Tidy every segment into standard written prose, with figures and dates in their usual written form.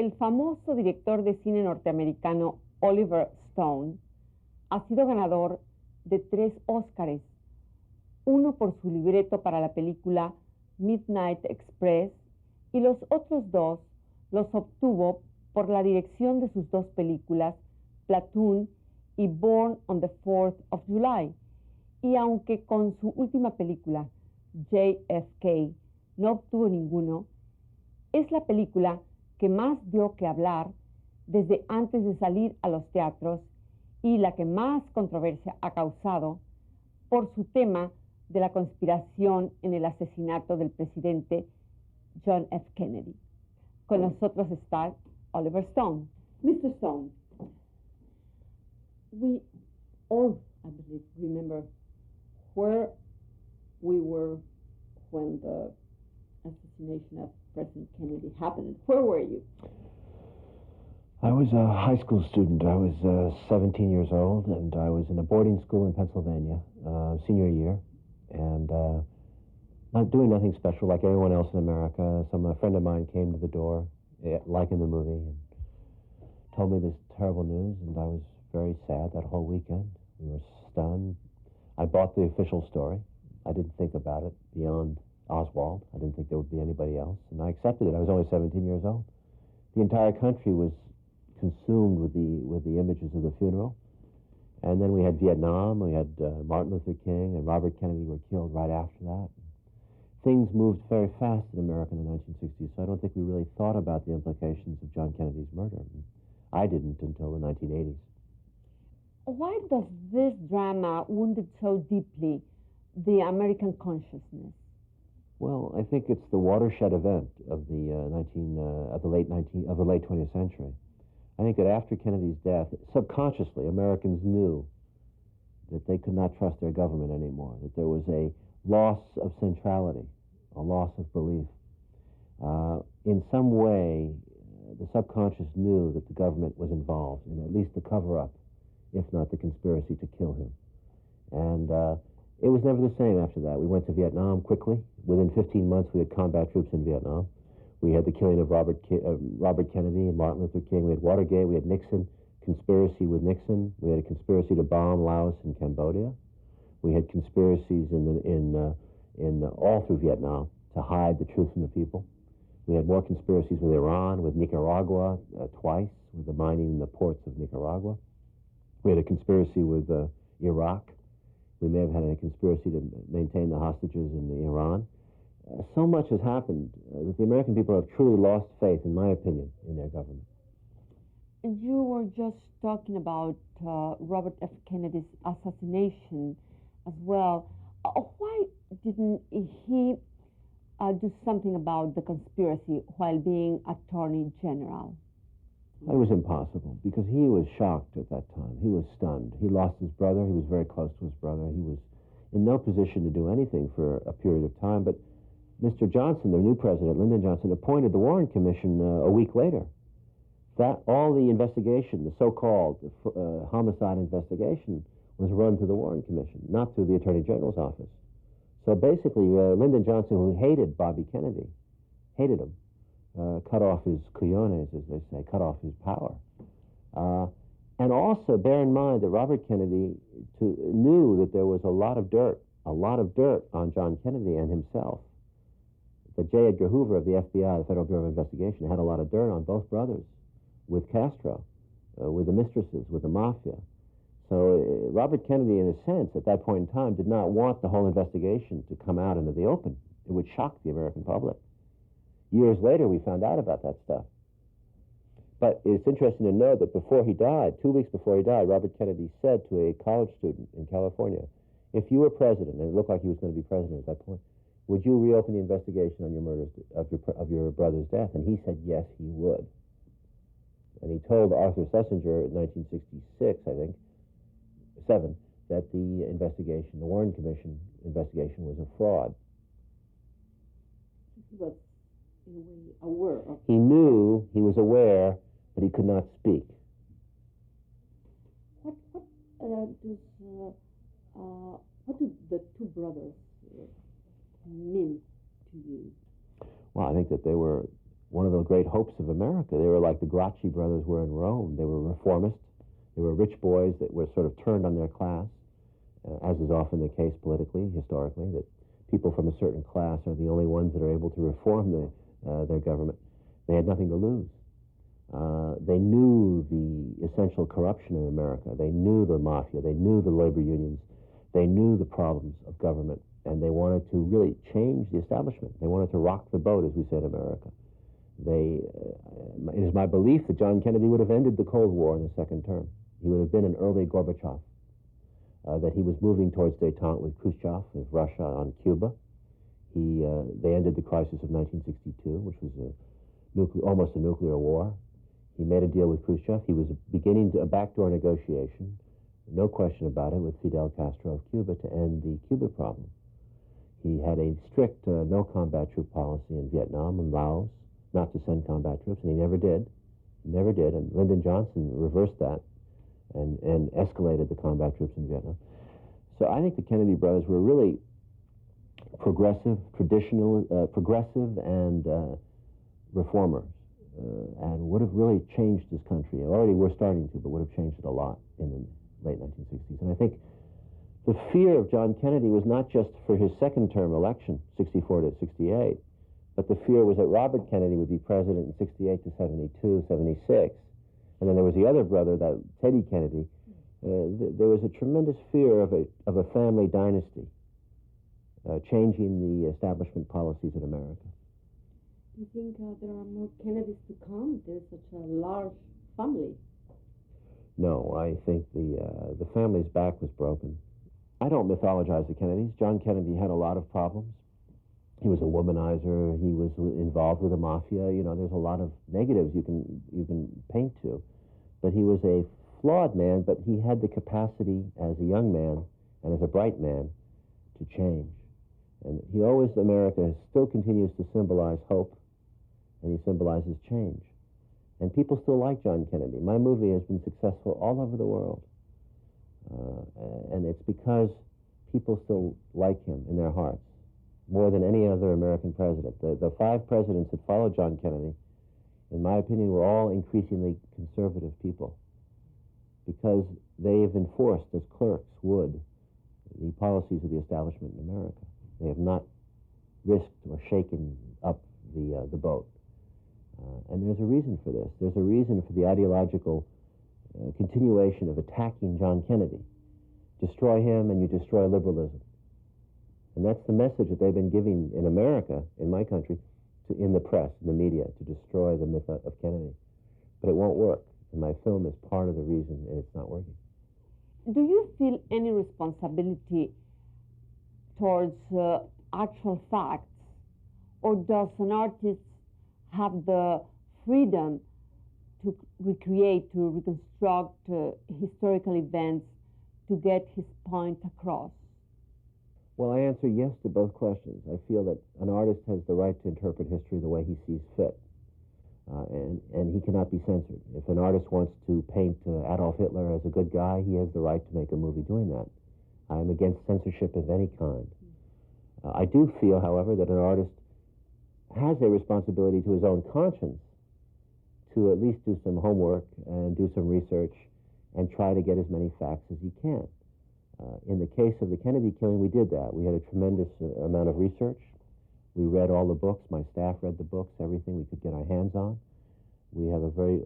El famoso director de cine norteamericano Oliver Stone ha sido ganador de 3 Óscares, uno por su libreto para la película Midnight Express y los otros 2 los obtuvo por la dirección de sus 2 películas, Platoon y Born on the 4th of July. Y aunque con su última película, JFK, no obtuvo ninguno, es la película que más dio que hablar desde antes de salir a los teatros y la que más controversia ha causado por su tema de la conspiración en el asesinato del presidente John F. Kennedy. Con nosotros está Oliver Stone. Mr. Stone, we all, I believe, remember where we were when the assassination of President Kennedy happened. Where were you? I was a high school student. I was 17 years old, and I was in a boarding school in Pennsylvania, senior year, and not doing nothing special like everyone else in America. A friend of mine came to the door, like in the movie, and told me this terrible news, and I was very sad that whole weekend. We were stunned. I bought the official story. I didn't think about it beyond Oswald. I didn't think there would be anybody else, and I accepted it. I was only 17 years old. The entire country was consumed with the images of the funeral. And then we had Vietnam, we had Martin Luther King and Robert Kennedy were killed right after that. Things moved very fast in America in the 1960s, so I don't think we really thought about the implications of John Kennedy's murder. I didn't until the 1980s. Why does this drama wound so deeply the American consciousness? Well, I think it's the watershed event of the late 20th century. I think that after Kennedy's death, subconsciously, Americans knew that they could not trust their government anymore, that there was a loss of centrality, a loss of belief. In some way, the subconscious knew that the government was involved in at least the cover-up, if not the conspiracy to kill him. And it was never the same after that. We went to Vietnam quickly. Within 15 months, we had combat troops in Vietnam. We had the killing of Robert Kennedy and Martin Luther King. We had Watergate. We had Nixon, conspiracy with Nixon. We had a conspiracy to bomb Laos and Cambodia. We had conspiracies in all through Vietnam to hide the truth from the people. We had more conspiracies with Iran, with Nicaragua twice, with the mining in the ports of Nicaragua. We had a conspiracy with Iraq. We may have had a conspiracy to maintain the hostages in Iran. So much has happened that the American people have truly lost faith, in my opinion, in their government. You were just talking about Robert F. Kennedy's assassination as well. Why didn't he do something about the conspiracy while being Attorney General? It was impossible because he was shocked at that time. He was stunned. He lost his brother. He was very close to his brother. He was in no position to do anything for a period of time. But Mr. Johnson, the new president, Lyndon Johnson, appointed the Warren Commission a week later. That all the investigation, the so-called homicide investigation, was run through the Warren Commission, not through the Attorney General's office. So basically, Lyndon Johnson, who hated Bobby Kennedy, hated him, cut off his cojones, as they say, cut off his power. And also bear in mind that Robert Kennedy knew that there was a lot of dirt on John Kennedy and himself. That J. Edgar Hoover of the FBI, the Federal Bureau of Investigation, had a lot of dirt on both brothers, with Castro, with the mistresses, with the mafia. So Robert Kennedy, in a sense, at that point in time, did not want the whole investigation to come out into the open. It would shock the American public. Years later, we found out about that stuff. But it's interesting to know that before he died, 2 weeks before he died, Robert Kennedy said to a college student in California, if you were president, and it looked like he was going to be president at that point, would you reopen the investigation on your murders of your brother's death? And he said yes, he would. And he told Arthur Schlesinger in 1966, I think, 7, that the investigation, the Warren Commission investigation, was a fraud. He was, in a way, aware of. He knew, he was aware, but he could not speak. What do the two brothers mean to you? Well, I think that they were one of the the great hopes of America. They were like the Gracchi brothers were in Rome. They were reformists. They were rich boys that were sort of turned on their class, as is often the case politically, historically, that people from a certain class are the only ones that are able to reform their government. They had nothing to lose. They knew the essential corruption in America. They knew the mafia. They knew the labor unions. They knew the problems of government, and they wanted to really change the establishment. They wanted to rock the boat, as we say in America. It is my belief that John Kennedy would have ended the Cold War in the second term. He would have been an early Gorbachev, that he was moving towards détente with Khrushchev of Russia on Cuba. They ended the crisis of 1962, which was almost a nuclear war. He made a deal with Khrushchev. He was beginning a backdoor negotiation, no question about it, with Fidel Castro of Cuba to end the Cuba problem. He had a strict no-combat troop policy in Vietnam and Laos, not to send combat troops, and he never did. He never did, and Lyndon Johnson reversed that and escalated the combat troops in Vietnam. So I think the Kennedy brothers were really progressive, progressive and reformers, and would have really changed this country. Already we're starting to, but would have changed it a lot in the late 1960s. And I think the fear of John Kennedy was not just for his second term election, 64 to 68, but the fear was that Robert Kennedy would be president in 68 to 72, 76. And then there was the other brother, that Teddy Kennedy. There was a tremendous fear of a family dynasty changing the establishment policies in America. Do you think there are more Kennedys to come? There's such a large family. No, I think the family's back was broken. I don't mythologize the Kennedys. John Kennedy had a lot of problems. He was a womanizer. He was involved with the mafia. You know, there's a lot of negatives you can paint to. But he was a flawed man, but he had the capacity as a young man and as a bright man to change. And he always, America still continues to symbolize hope, and he symbolizes change. And people still like John Kennedy. My movie has been successful all over the world. And it's because people still like him in their hearts, more than any other American president. The five presidents that followed John Kennedy, in my opinion, were all increasingly conservative people, because they've enforced, as clerks would, the policies of the establishment in America. They have not risked or shaken up the boat. And there's a reason for this. There's a reason for the ideological continuation of attacking John Kennedy. Destroy him and you destroy liberalism. And that's the message that they've been giving in America, in my country, in the press, in the media, to destroy the myth of Kennedy. But it won't work. And my film is part of the reason it's not working. Do you feel any responsibility towards actual facts, or does an artist have the freedom to recreate, to reconstruct historical events to get his point across? Well, I answer yes to both questions. I feel that an artist has the right to interpret history the way he sees fit, and he cannot be censored. If an artist wants to paint Adolf Hitler as a good guy, he has the right to make a movie doing that. I am against censorship of any kind. I do feel, however, that an artist has a responsibility to his own conscience to at least do some homework and do some research and try to get as many facts as he can. In the case of the Kennedy killing, we did that. We had a tremendous amount of research. We read all the books. My staff read the books, everything we could get our hands on. We have a very,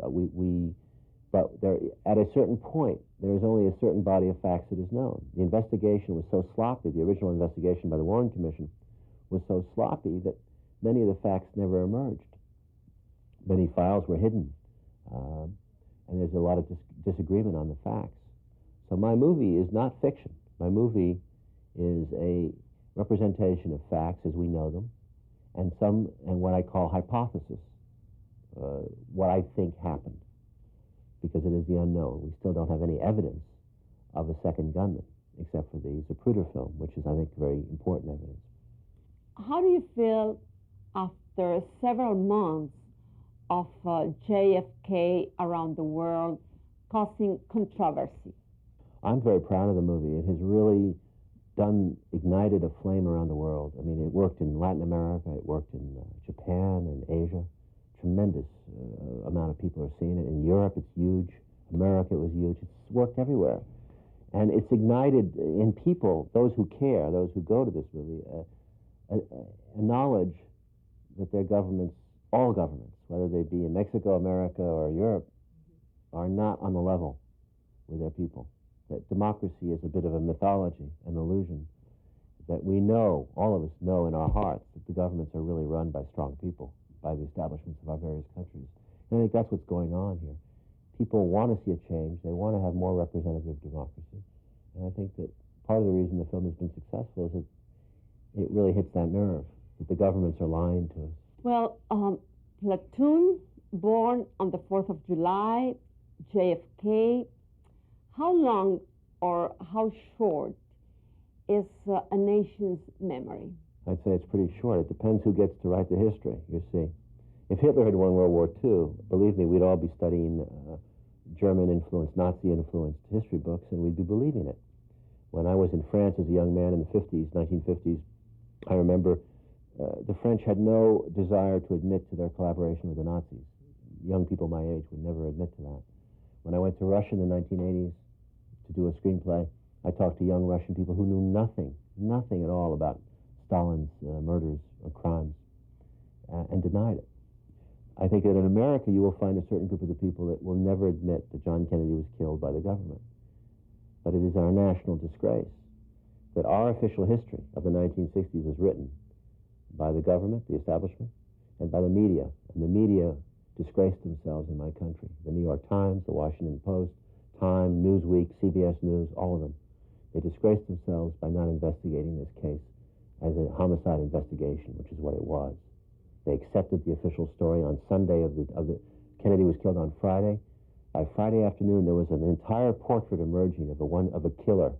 but there, at a certain point, there is only a certain body of facts that is known. The investigation was so sloppy, the original investigation by the Warren Commission was so sloppy that many of the facts never emerged. Many files were hidden, and there's a lot of disagreement on the facts. So my movie is not fiction. My movie is a representation of facts as we know them, and what I call hypothesis, what I think happened, because it is the unknown. We still don't have any evidence of a second gunman, except for the Zapruder film, which is, I think, very important evidence. How do you feel after several months of JFK around the world causing controversy? I'm very proud of the movie. It has really ignited a flame around the world. I mean, it worked in Latin America, it worked in Japan and Asia tremendous amount of people are seeing it. In Europe, it's huge. America, it was huge. It's worked everywhere. And it's ignited in people, those who care, those who go to this movie, a knowledge that their governments, all governments, whether they be in Mexico, America, or Europe, are not on the level with their people. That democracy is a bit of a mythology, an illusion, that we know, all of us know in our hearts, that the governments are really run by strong people, by the establishments of our various countries. And I think that's what's going on here. People want to see a change. They want to have more representative democracy. And I think that part of the reason the film has been successful is that it really hits that nerve, that the governments are lying to us. Well, Platoon, born on the 4th of July, JFK, how long or how short is a nation's memory? I'd say it's pretty short. It depends who gets to write the history, you see. If Hitler had won World War II, believe me, we'd all be studying German-influenced, Nazi-influenced history books, and we'd be believing it. When I was in France as a young man in the 50s, 1950s, I remember the French had no desire to admit to their collaboration with the Nazis. Young people my age would never admit to that. When I went to Russia in the 1980s to do a screenplay, I talked to young Russian people who knew nothing at all about Stalin's murders or crimes, and denied it. I think that in America you will find a certain group of the people that will never admit that John Kennedy was killed by the government. But it is our national disgrace that our official history of the 1960s was written by the government, the establishment, and by the media. And the media disgraced themselves in my country. The New York Times, the Washington Post, Time, Newsweek, CBS News, all of them. They disgraced themselves by not investigating this case as a homicide investigation, which is what it was. They accepted the official story on Sunday of the Kennedy was killed on Friday. By Friday afternoon, there was an entire portrait emerging of a killer,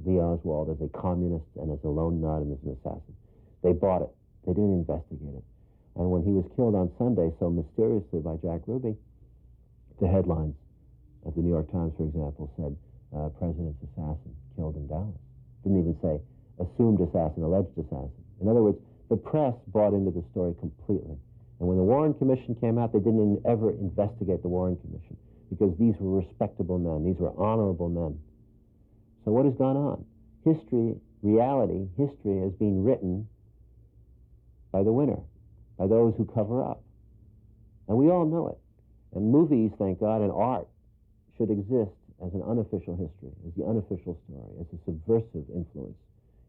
Lee Oswald, as a communist and as a lone nut and as an assassin. They bought it. They didn't investigate it. And when he was killed on Sunday so mysteriously by Jack Ruby, the headlines of the New York Times, for example, said, President's assassin killed in Dallas. Didn't even say assumed assassin, alleged assassin. In other words, the press bought into the story completely. And when the Warren Commission came out, they didn't ever investigate the Warren Commission because these were respectable men. These were honorable men. So what has gone on? History is being written by the winner, by those who cover up. And we all know it. And movies, thank God, and art should exist as an unofficial history, as the unofficial story, as a subversive influence.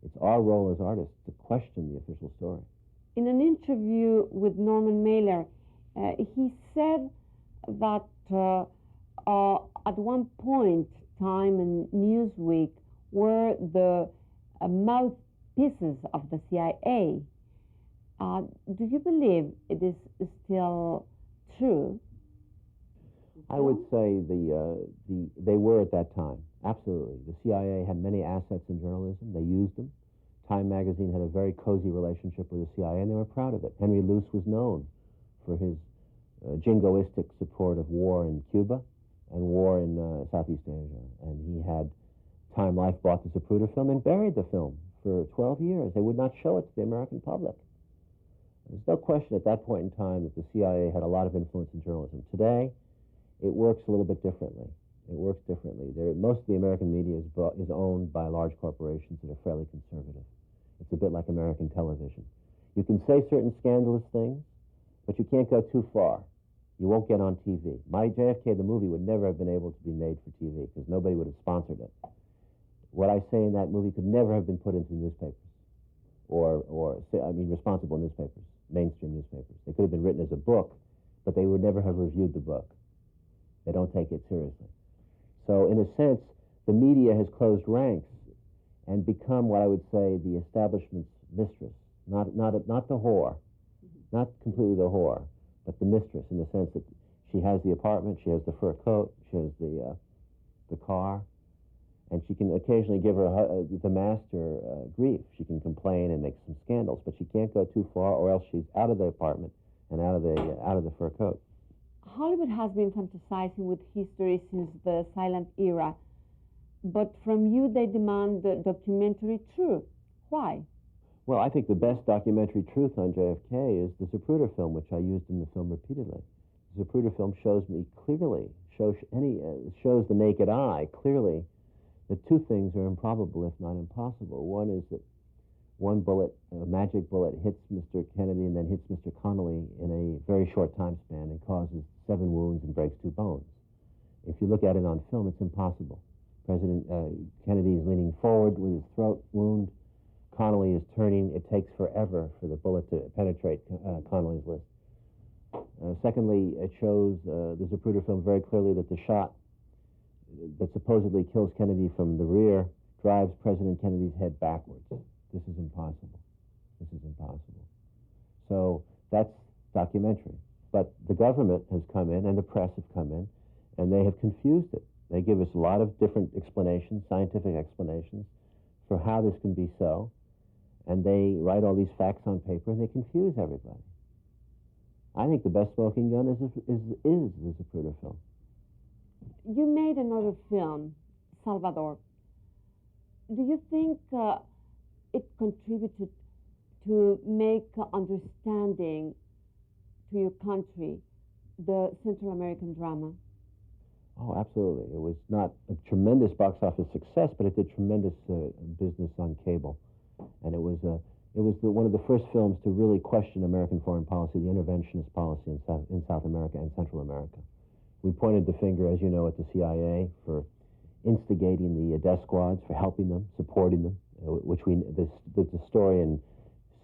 It's our role as artists to question the official story. In an interview with Norman Mailer, he said that at one point, Time and Newsweek were the mouthpieces of the CIA. Do you believe it is still true? I would say they were at that time. Absolutely. The CIA had many assets in journalism. They used them. Time magazine had a very cozy relationship with the CIA, and they were proud of it. Henry Luce was known for his jingoistic support of war in Cuba and war in Southeast Asia. And he had Time Life bought the Zapruder film and buried the film for 12 years. They would not show it to the American public. There's no question at that point in time that the CIA had a lot of influence in journalism. Today, it works a little bit differently. It works differently. Most of the American media is owned by large corporations that are fairly conservative. It's a bit like American television. You can say certain scandalous things, but you can't go too far. You won't get on TV. My JFK, the movie, would never have been able to be made for TV because nobody would have sponsored it. What I say in that movie could never have been put into newspapers responsible newspapers, mainstream newspapers. They could have been written as a book, but they would never have reviewed the book. They don't take it seriously. So in a sense, the media has closed ranks and become what I would say the establishment's mistress, not the whore, not completely the whore, but the mistress in the sense that she has the apartment, she has the fur coat, she has the car, and she can occasionally give the master grief. She can complain and make some scandals, but she can't go too far, or else she's out of the apartment and out of the fur coat. Hollywood has been fantasizing with history since the silent era, but from you they demand the documentary truth. Why? Well, I think the best documentary truth on JFK is the Zapruder film, which I used in the film repeatedly. The Zapruder film shows me clearly, shows the naked eye clearly that two things are improbable, if not impossible. One is that one bullet, a magic bullet, hits Mr. Kennedy and then hits Mr. Connolly in a very short time span and causes 7 wounds and breaks 2 bones. If you look at it on film, it's impossible. President Kennedy is leaning forward with his throat wound. Connolly is turning. It takes forever for the bullet to penetrate Connolly's list. Secondly, it shows the Zapruder film very clearly that the shot that supposedly kills Kennedy from the rear drives President Kennedy's head backwards. This is impossible. This is impossible. So that's documentary. But the government has come in and the press have come in and they have confused it. They give us a lot of different explanations, scientific explanations, for how this can be so. And they write all these facts on paper and they confuse everybody. I think the best smoking gun is the Zapruder film. You made another film, Salvador. Do you think it contributed to make understanding to your country the Central American drama? Oh, absolutely. It was not a tremendous box office success, but it did tremendous business on cable. And it was one of the first films to really question American foreign policy, the interventionist policy in South America and Central America. We pointed the finger, as you know, at the CIA for instigating the death squads, for helping them, supporting them, the story in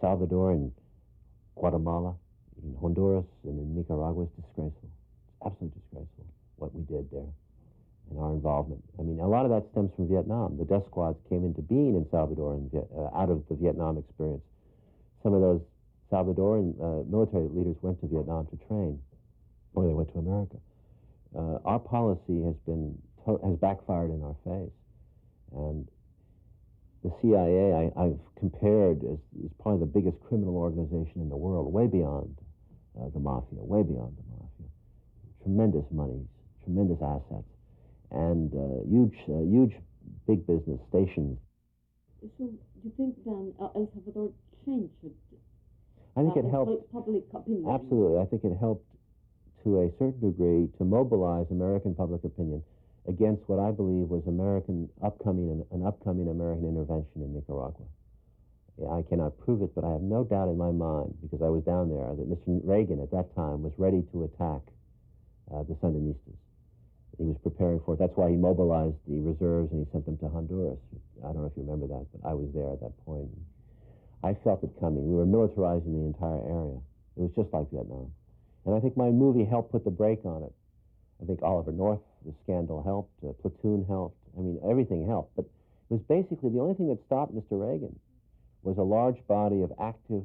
Salvador and Guatemala, in Honduras, and in Nicaragua is disgraceful. It's absolutely disgraceful what we did there and our involvement. I mean, a lot of that stems from Vietnam. The death squads came into being in Salvador and out of the Vietnam experience. Some of those Salvadoran military leaders went to Vietnam to train, or they went to America. Our policy has backfired in our face, and the CIA I've compared as probably the biggest criminal organization in the world, way beyond the mafia, way beyond the mafia. Tremendous monies, tremendous assets, and huge big business stations. So you think then El Salvador changed I think it helped public opinion? Absolutely. I think it helped to a certain degree to mobilize American public opinion against what I believe was an upcoming American intervention in Nicaragua. I cannot prove it, but I have no doubt in my mind, because I was down there, that Mr. Reagan at that time was ready to attack the Sandinistas. He was preparing for it. That's why he mobilized the reserves and he sent them to Honduras. I don't know if you remember that, but I was there at that point. I felt it coming. We were militarizing the entire area. It was just like Vietnam. And I think my movie helped put the brake on it. I think Oliver North, the scandal helped, Platoon helped. I mean, everything helped. But it was basically the only thing that stopped Mr. Reagan was a large body of active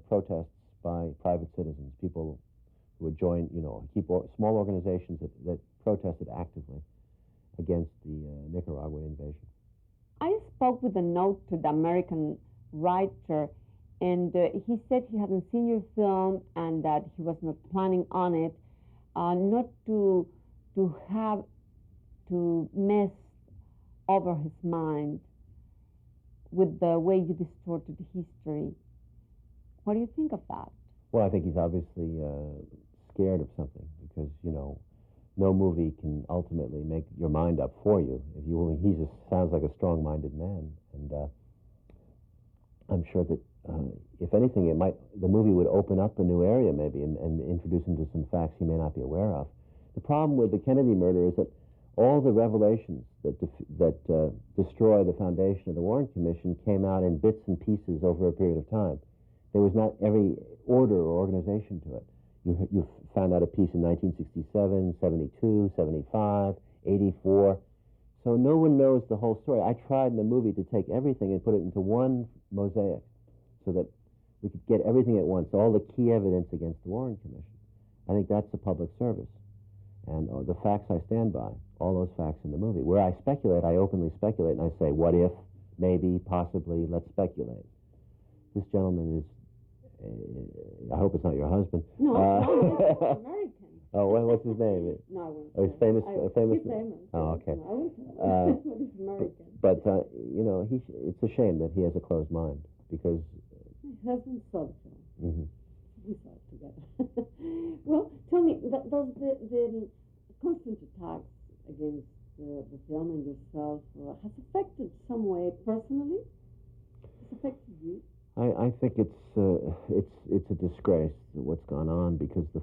protests by private citizens, people who would join, small organizations that protested actively against the Nicaraguan invasion. I spoke with a note to the American writer, and he said he hadn't seen your film and that he was not planning on it, not to have to mess over his mind with the way you distorted history. What do you think of that? Well, I think he's obviously scared of something because, no movie can ultimately make your mind up for you. He just sounds like a strong-minded man, and I'm sure that if anything, the movie would open up a new area maybe and introduce him to some facts he may not be aware of. The problem with the Kennedy murder is that all the revelations that destroy the foundation of the Warren Commission came out in bits and pieces over a period of time. There was not every order or organization to it. You found out a piece in 1967, 72, 75, 84. So no one knows the whole story. I tried in the movie to take everything and put it into one mosaic so that we could get everything at once, all the key evidence against the Warren Commission. I think that's a public service. And the facts I stand by, all those facts in the movie. Where I speculate, I openly speculate, and I say, what if, maybe, possibly, let's speculate. This gentleman is, I hope it's not your husband. No, he's American. Oh, what's his name? No, I won't. Oh, he's famous? Famous? He's famous. Oh, okay. No, I won't. He's American. But, it's a shame that he has a closed mind, because My husband saw the film. Mm-hmm. We saw it together. Well, tell me, does the constant attacks against the film and yourself has affected some way personally? Has affected you? I think it's a disgrace what's gone on, because the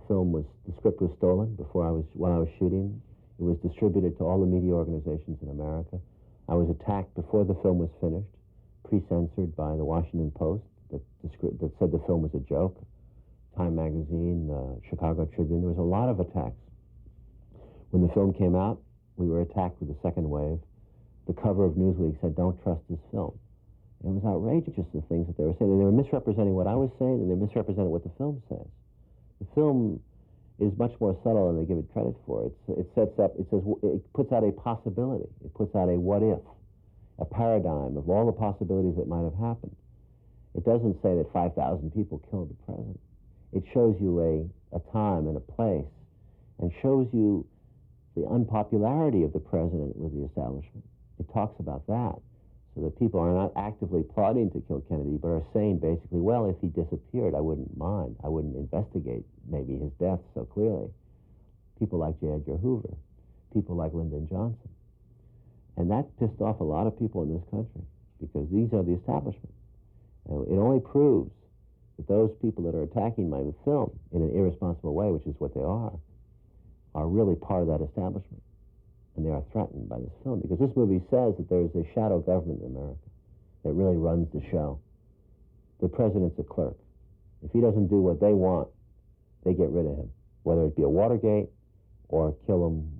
script was stolen while I was shooting. It was distributed to all the media organizations in America. I was attacked before the film was finished, pre-censored by the Washington Post that said the film was a joke. Time Magazine, Chicago Tribune. There was a lot of attacks. When the film came out, we were attacked with a second wave. The cover of Newsweek said, "Don't trust this film." It was outrageous, the things that they were saying. And they were misrepresenting what I was saying, and they misrepresented what the film says. The film is much more subtle than they give it credit for. It puts out a possibility. It puts out a what if, a paradigm of all the possibilities that might have happened. It doesn't say that 5,000 people killed the president. It shows you a time and a place, and shows you the unpopularity of the president with the establishment. It talks about that, so that people are not actively plotting to kill Kennedy, but are saying basically, well, if he disappeared, I wouldn't mind. I wouldn't investigate maybe his death so clearly. People like J. Edgar Hoover, people like Lyndon Johnson. And that pissed off a lot of people in this country, because these are the establishment. And it only proves that those people that are attacking my film in an irresponsible way, which is what they are really part of that establishment. And they are threatened by this film, because this movie says that there is a shadow government in America that really runs the show. The president's a clerk. If he doesn't do what they want, they get rid of him, whether it be a Watergate or kill him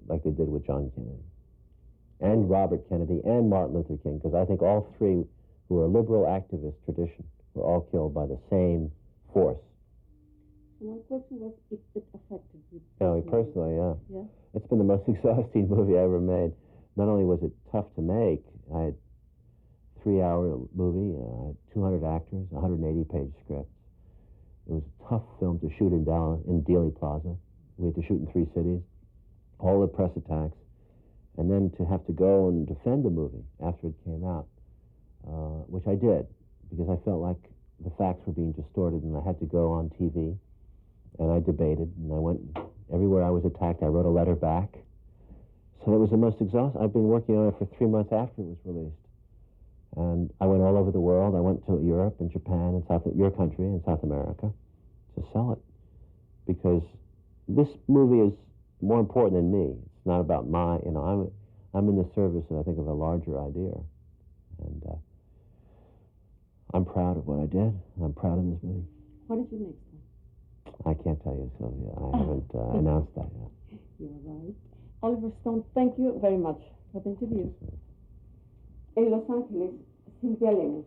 like they did with John Kennedy and Robert Kennedy and Martin Luther King, because I think all three, who are a liberal activist tradition, were all killed by the same force. My question was if it affected you. Personally, yeah. Yeah. It's been the most exhausting movie I ever made. Not only was it tough to make, I had 3-hour movie, 200 actors, 180-page script. It was a tough film to shoot in Dealey Plaza. We had to shoot in 3 cities, all the press attacks, and then to have to go and defend the movie after it came out, which I did, because I felt like the facts were being distorted, and I had to go on TV. And I debated, and I went everywhere I was attacked. I wrote a letter back. So it was the most exhausting. I've been working on it for 3 months after it was released. And I went all over the world. I went to Europe and Japan and your country and South America to sell it. Because this movie is more important than me. It's not about I'm in the service, I think, of a larger idea. And I'm proud of what I did. And I'm proud of this movie. What is your next one? I can't tell you, Sylvia. I haven't announced that yet. You're right. Oliver Stone, thank you very much for the interview. En Los Ángeles, Silvia Lemus.